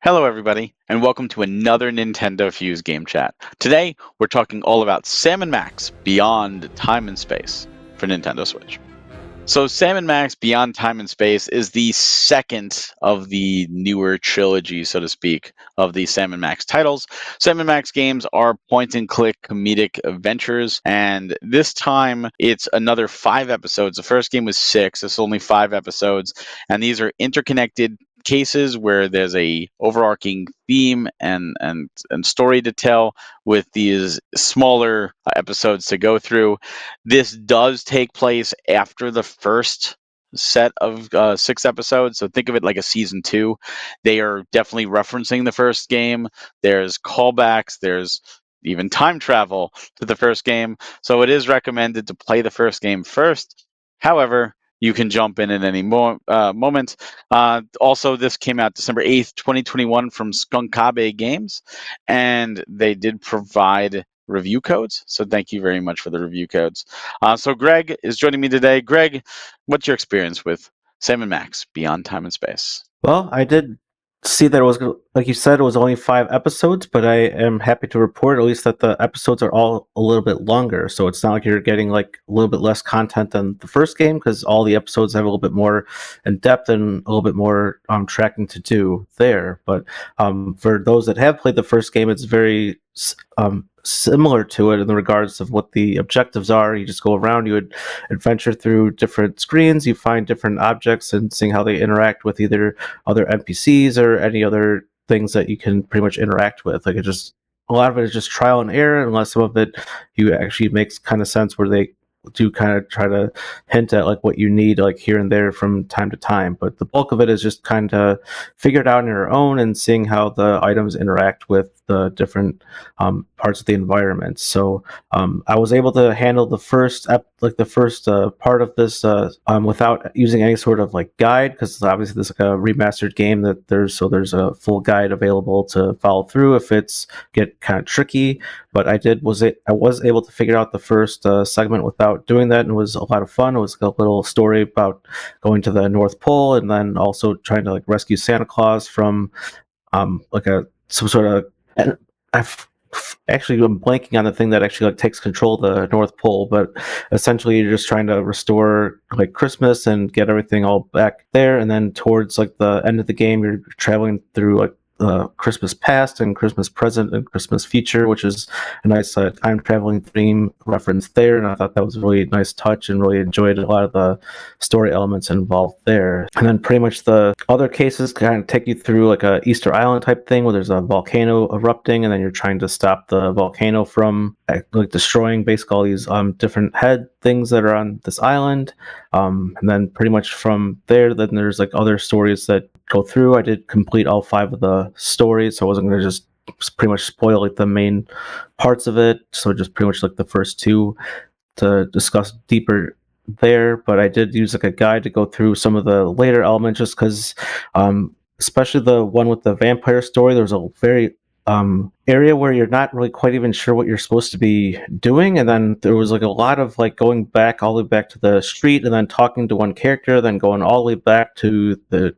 Hello, everybody, and welcome to another NintendoFuse Game Chat. Today, we're talking all about Sam & Max Beyond Time and Space for Nintendo Switch. So, Sam & Max Beyond Time and Space is the second of the newer trilogy, so to speak, of the Sam & Max titles. Sam & Max games are point-and-click comedic adventures, and this time it's another 5 episodes. The first game was 6, it's only 5 episodes, and these are interconnected cases where there's a overarching theme and story to tell with these smaller episodes to go through. This does take place after the first set of 6 episodes, so think of it like a season 2. They are definitely referencing the first game. There's callbacks, there's even time travel to the first game, so it is recommended to play the first game first. However, you can jump in at any moment. Also, this came out December 8th, 2021 from Skunkabe Games, and they did provide review codes. So thank you very much for the review codes. So Greg is joining me today. Greg, what's your experience with Sam & Max Beyond Time and Space? Well, I did see that it was, like you said, it was only 5 episodes, but I am happy to report at least that the episodes are all a little bit longer. So it's not like you're getting like a little bit less content than the first game because all the episodes have a little bit more in depth and a little bit more tracking to do there. But for those that have played the first game, it's very similar to it in the regards of what the objectives are. You just go around, you would adventure through different screens, you find different objects and seeing how they interact with either other NPCs or any other things that you can pretty much interact with. Like a lot of it is just trial and error, unless some of it you actually makes kind of sense where they do kind of try to hint at like what you need like here and there from time to time, but the bulk of it is just kind of figure it out on your own and seeing how the items interact with the different parts of the environment. So I was able to handle the first part of this without using any sort of like guide, because obviously this is like a remastered game that there's a full guide available to follow through if it's get kind of tricky. But I was able to figure out the first segment without doing that, and it was a lot of fun. It was a little story about going to the North Pole and then also trying to like rescue Santa Claus from like a some sort of. And actually I'm blanking on the thing that actually like takes control of the North Pole, but essentially you're just trying to restore like Christmas and get everything all back there, and then towards like the end of the game you're traveling through like Christmas past and Christmas present and Christmas future, which is a nice time traveling theme reference there. And I thought that was a really nice touch and really enjoyed a lot of the story elements involved there. And then pretty much the other cases kind of take you through like a Easter Island type thing where there's a volcano erupting and then you're trying to stop the volcano from like destroying basically all these different head things that are on this island. And then pretty much from there, then there's like other stories that go through. I did complete all 5 of the stories, so I wasn't going to just pretty much spoil like the main parts of it. So just pretty much like the first 2 to discuss deeper there. But I did use like a guide to go through some of the later elements, just because, especially the one with the vampire story, there was a very area where you're not really quite even sure what you're supposed to be doing, and then there was like a lot of like going back all the way back to the street and then talking to one character, then going all the way back to the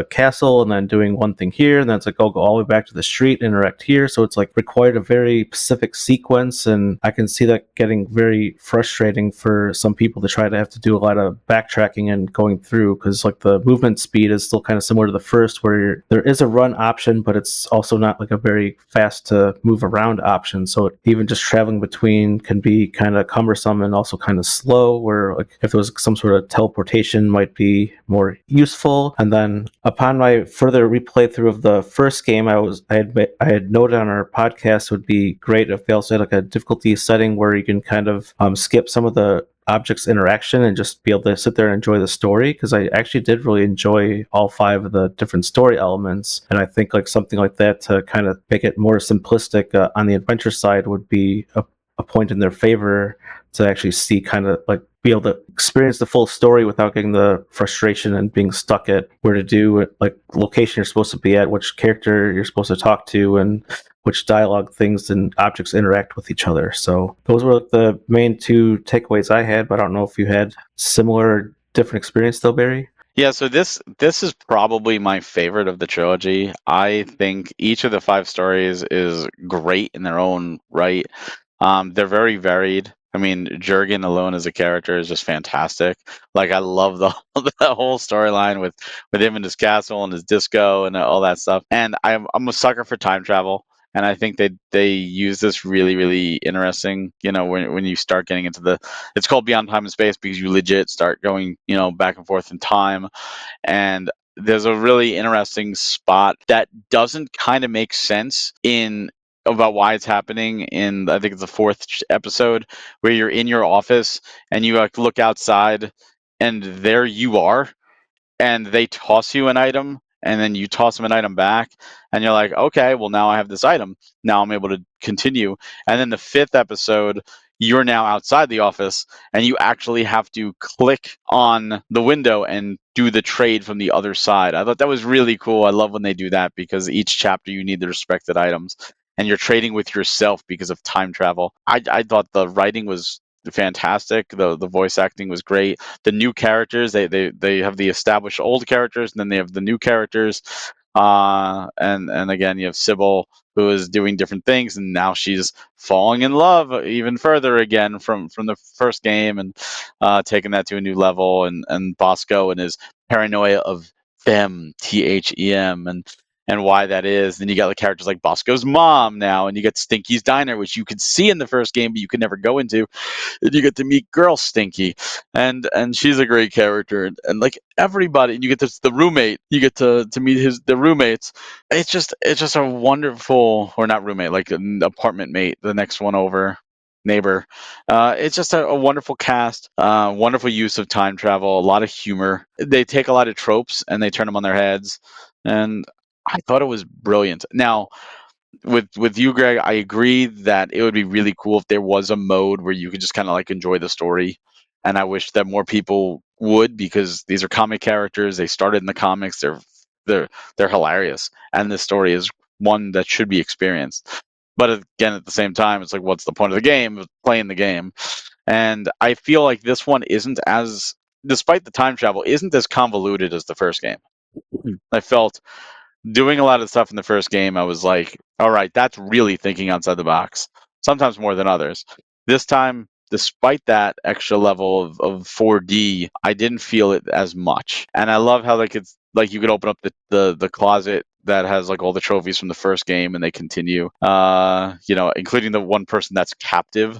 castle and then doing one thing here, and then it's like go all the way back to the street, interact here. So it's like required a very specific sequence, and I can see that getting very frustrating for some people to try to have to do a lot of backtracking and going through, because like the movement speed is still kind of similar to the first, where there is a run option, but it's also not like a very fast to move around option. So even just traveling between can be kind of cumbersome and also kind of slow, where like if there was some sort of teleportation might be more useful. And then upon my further replay through of the first game, I had noted on our podcast it would be great if they also had like a difficulty setting where you can kind of skip some of the objects interaction and just be able to sit there and enjoy the story, because I actually did really enjoy all 5 of the different story elements. And I think like something like that to kind of make it more simplistic on the adventure side would be a point in their favor, to actually see kind of like be able to experience the full story without getting the frustration and being stuck at where to do like location you're supposed to be at, which character you're supposed to talk to, and which dialogue things and objects interact with each other. So those were like the main 2 takeaways I had, but I don't know if you had similar different experience though, Barry. Yeah, so this is probably my favorite of the trilogy. I think each of the five stories is great in their own right. They're very varied. I mean, Jurgen alone as a character is just fantastic. Like, I love the the whole storyline with him and his castle and his disco and all that stuff. And I'm a sucker for time travel, and I think they use this really interesting. You know, when you start getting into it's called Beyond Time and Space because you legit start going, back and forth in time. And there's a really interesting spot that doesn't kind of make sense in about why it's happening in, I think it's the fourth episode, where you're in your office and you like look outside and there you are, and they toss you an item and then you toss them an item back and you're like, okay, well, now I have this item, now I'm able to continue. And then the fifth episode, you're now outside the office and you actually have to click on the window and do the trade from the other side. I thought that was really cool. I love when they do that because each chapter you need the respected items and you're trading with yourself because of time travel. I thought the writing was fantastic. The voice acting was great. The new characters, they have the established old characters, and then they have the new characters. And again, you have Sybil, who is doing different things, and now she's falling in love even further again from the first game, and taking that to a new level. And Bosco and his paranoia of them, and why that is. Then you got the characters like Bosco's mom now, and you got Stinky's Diner, which you could see in the first game, but you could never go into. And you get to meet Girl Stinky, and she's a great character, and like everybody, and you get the roommate, you get to meet the roommates. It's just a wonderful, or not roommate, like an apartment mate, the next one over. Neighbor. It's just a wonderful cast, wonderful use of time travel, a lot of humor. They take a lot of tropes and they turn them on their heads, and I thought it was brilliant. Now, with you, Greg, I agree that it would be really cool if there was a mode where you could just kind of like enjoy the story. And I wish that more people would, because these are comic characters. They started in the comics. They're they're hilarious, and this story is one that should be experienced. But again, at the same time, it's like, what's the point of the game? Playing the game. And I feel like this one isn't as, despite the time travel, isn't as convoluted as the first game. I felt doing a lot of stuff in the first game, I was like, all right, that's really thinking outside the box, sometimes more than others. This time, despite that extra level of 4D, I didn't feel it as much. And I love how like it's like you could open up the closet that has like all the trophies from the first game and they continue, including the one person that's captive.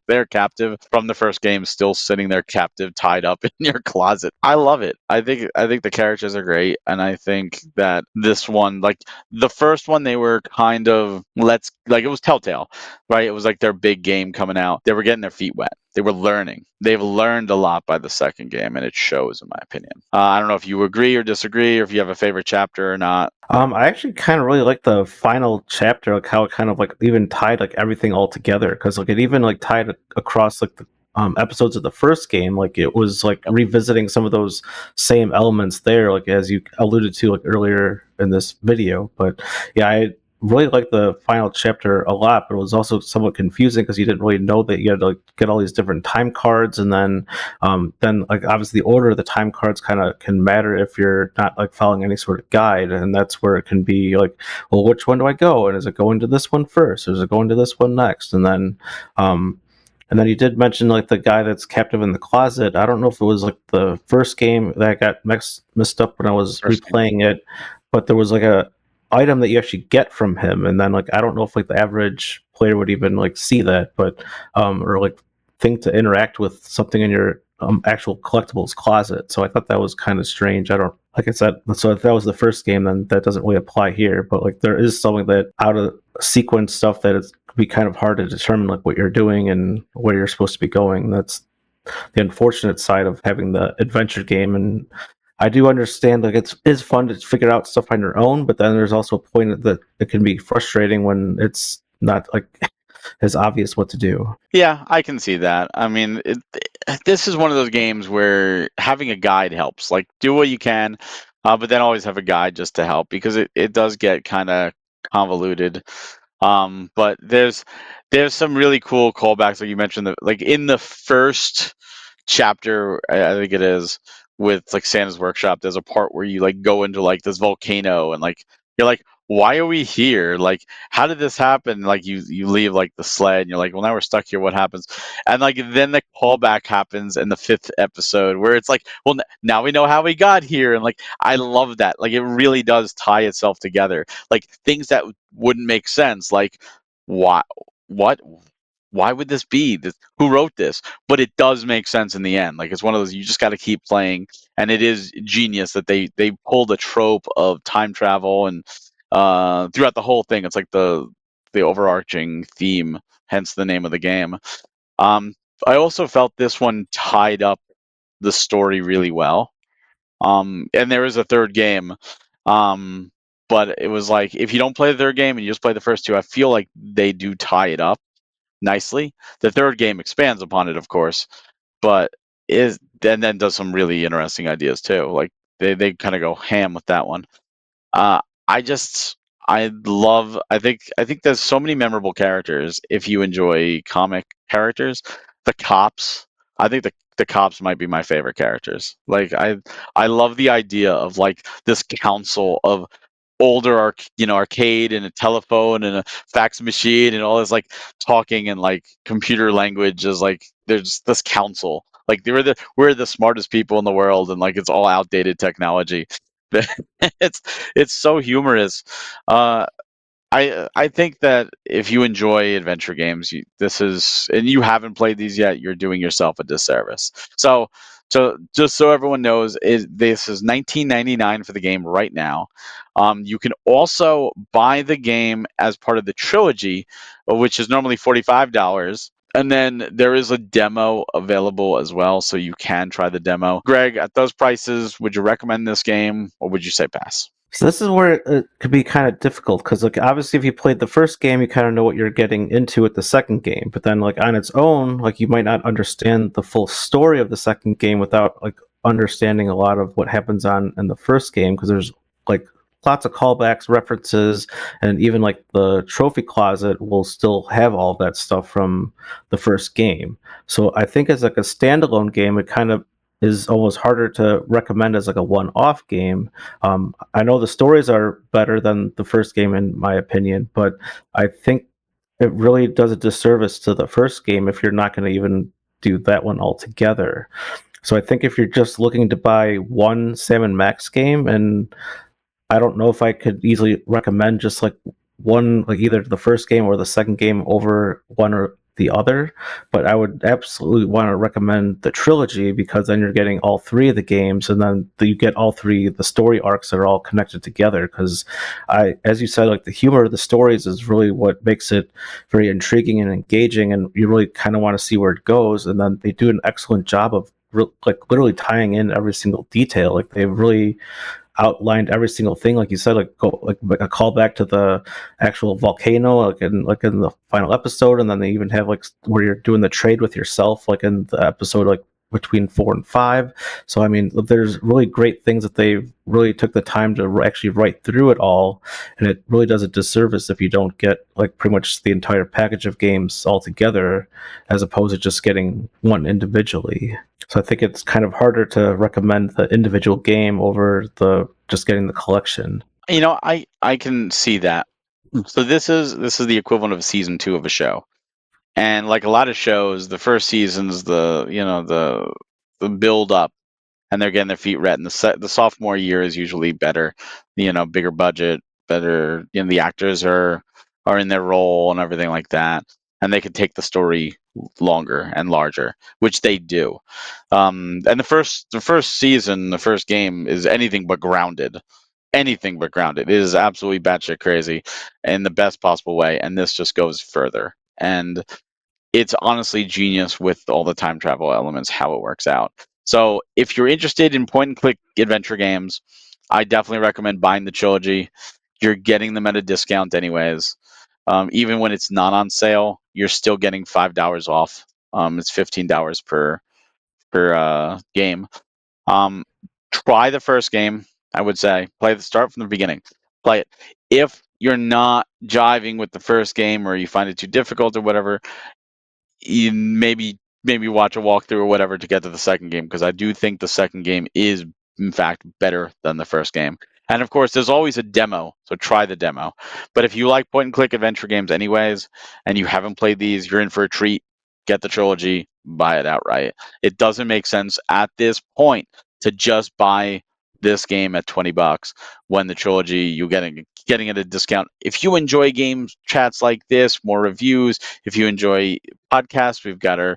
They're captive from the first game, still sitting there captive, tied up in your closet. I love it. I think the characters are great, and I think that this one, like the first one, they were kind of, let's, like, it was Telltale, right? It was like their big game coming out. They were getting their feet wet. They were learning. They've learned a lot by the second game, and it shows, in my opinion. I don't know if you agree or disagree, or if you have a favorite chapter or not. I actually kind of really like the final chapter, like how it kind of like even tied like everything all together, because like it even like tied across like the episodes of the first game. Like it was like Yep. revisiting some of those same elements there, like as you alluded to like earlier in this video. But yeah, I really liked the final chapter a lot, but it was also somewhat confusing because you didn't really know that you had to like, get all these different time cards, and then like obviously the order of the time cards kind of can matter if you're not like following any sort of guide, and that's where it can be like, well, which one do I go, and is it going to this one first, or is it going to this one next, um and then you did mention like the guy that's captive in the closet. I don't know if it was like the first game that got messed up when I was First game. replaying it, but there was like a item that you actually get from him, and then like I don't know if like the average player would even like see that, but or like think to interact with something in your actual collectibles closet. So I thought that was kind of strange. I don't, like I said, so if that was the first game, then that doesn't really apply here. But like there is something that out of sequence stuff that it's be kind of hard to determine like what you're doing and where you're supposed to be going. That's the unfortunate side of having the adventure game. And I do understand like it's fun to figure out stuff on your own, but then there's also a point that it can be frustrating when it's not like as obvious what to do. Yeah, I can see that. I mean, this is one of those games where having a guide helps. Like, do what you can, but then always have a guide just to help, because it does get kind of convoluted. But there's some really cool callbacks, like you mentioned, that like in the first chapter, I think it is, with like Santa's Workshop, there's a part where you like go into like this volcano and like you're like, why are we here? Like, how did this happen? Like you leave like the sled and you're like, well, now we're stuck here. What happens? And like then the callback happens in the fifth episode where it's like, well, now we know how we got here. And like I love that. Like it really does tie itself together. Like things that wouldn't make sense. Like why? What? Why would this be? Who wrote this? But it does make sense in the end. Like it's one of those you just got to keep playing, and it is genius that they pull the trope of time travel and throughout the whole thing. It's like the overarching theme, hence the name of the game. Um, I also felt this one tied up the story really well. And there is a third game, but it was like if you don't play the third game and you just play the first two, I feel like they do tie it up nicely. The third game expands upon it, of course, but is and then does some really interesting ideas too. Like they kind of go ham with that one. Uh, I just I think there's so many memorable characters if you enjoy comic characters. The cops, I think the cops might be my favorite characters. Like I love the idea of like this council of older arcade and a telephone and a fax machine and all this like talking and like computer language is like there's this council like we're the smartest people in the world and like it's all outdated technology. it's it's so humorous. uh I think that if you enjoy adventure games, this is, and you haven't played these yet, you're doing yourself a disservice. So just so everyone knows, this is 19.99 for the game right now. You can also buy the game as part of the trilogy, which is normally $45. And then there is a demo available as well, so you can try the demo. Greg, at those prices, would you recommend this game or would you say pass? So this is where it could be kind of difficult because, like, obviously, if you played the first game, you kind of know what you're getting into with the second game. But then, like, on its own, like, you might not understand the full story of the second game without like understanding a lot of what happens on in the first game because there's like lots of callbacks, references, and even like the trophy closet will still have all that stuff from the first game. So I think as like a standalone game, it kind of is almost harder to recommend as like a one-off game. I know the stories are better than the first game, in my opinion, but I think it really does a disservice to the first game if you're not going to even do that one altogether. So I think if you're just looking to buy one Sam and Max game, and I don't know if I could easily recommend just like one, like either the first game or the second game over one or the other, but I would absolutely want to recommend the trilogy because then you're getting all three of the games, and then you get all three the story arcs that are all connected together. Because as you said, like the humor of the stories is really what makes it very intriguing and engaging, and you really kind of want to see where it goes. And then they do an excellent job of like literally tying in every single detail. Like they really outlined every single thing, like you said, like like a callback to the actual volcano, like in the final episode, and then they even have like where you're doing the trade with yourself, like in the episode like between 4 and 5. So I mean, there's really great things that they really took the time to actually write through it all, and it really does a disservice if you don't get like pretty much the entire package of games all together, as opposed to just getting one individually. So I think it's kind of harder to recommend the individual game over the just getting the collection. I can see that. So this is the equivalent of season 2 of a show. And like a lot of shows, the first season's the build up, and they're getting their feet wet. And the sophomore year is usually better, bigger budget, better. The actors are in their role and everything like that, and they can take the story longer and larger, which they do. And the first season, the first game is anything but grounded. It is absolutely batshit crazy in the best possible way, and this just goes further. And it's honestly genius with all the time travel elements, how it works out. So if you're interested in point and click adventure games, I definitely recommend buying the trilogy. You're getting them at a discount anyways. Even when it's not on sale, you're still getting $5 off. It's $15 per game. Um, Try the first game. I would say start from the beginning. Play it. If you're not jiving with the first game or you find it too difficult or whatever, you maybe maybe watch a walkthrough or whatever to get to the second game, because I do think the second game is, in fact, better than the first game. And of course, there's always a demo, so try the demo. But if you like point and click adventure games anyways, and you haven't played these, you're in for a treat. Get the trilogy, buy it outright. It doesn't make sense at this point to just buy this game at $20 when the trilogy you're getting at a discount. If you enjoy games chats like this, more reviews, if you enjoy podcasts, we've got our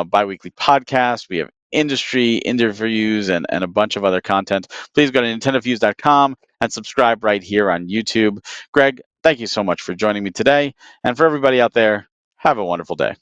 bi-weekly podcast. We have industry interviews and a bunch of other content. Please go to NintendoFuse.com and subscribe right here on YouTube. Greg, thank you so much for joining me today. And for everybody out there, have a wonderful day.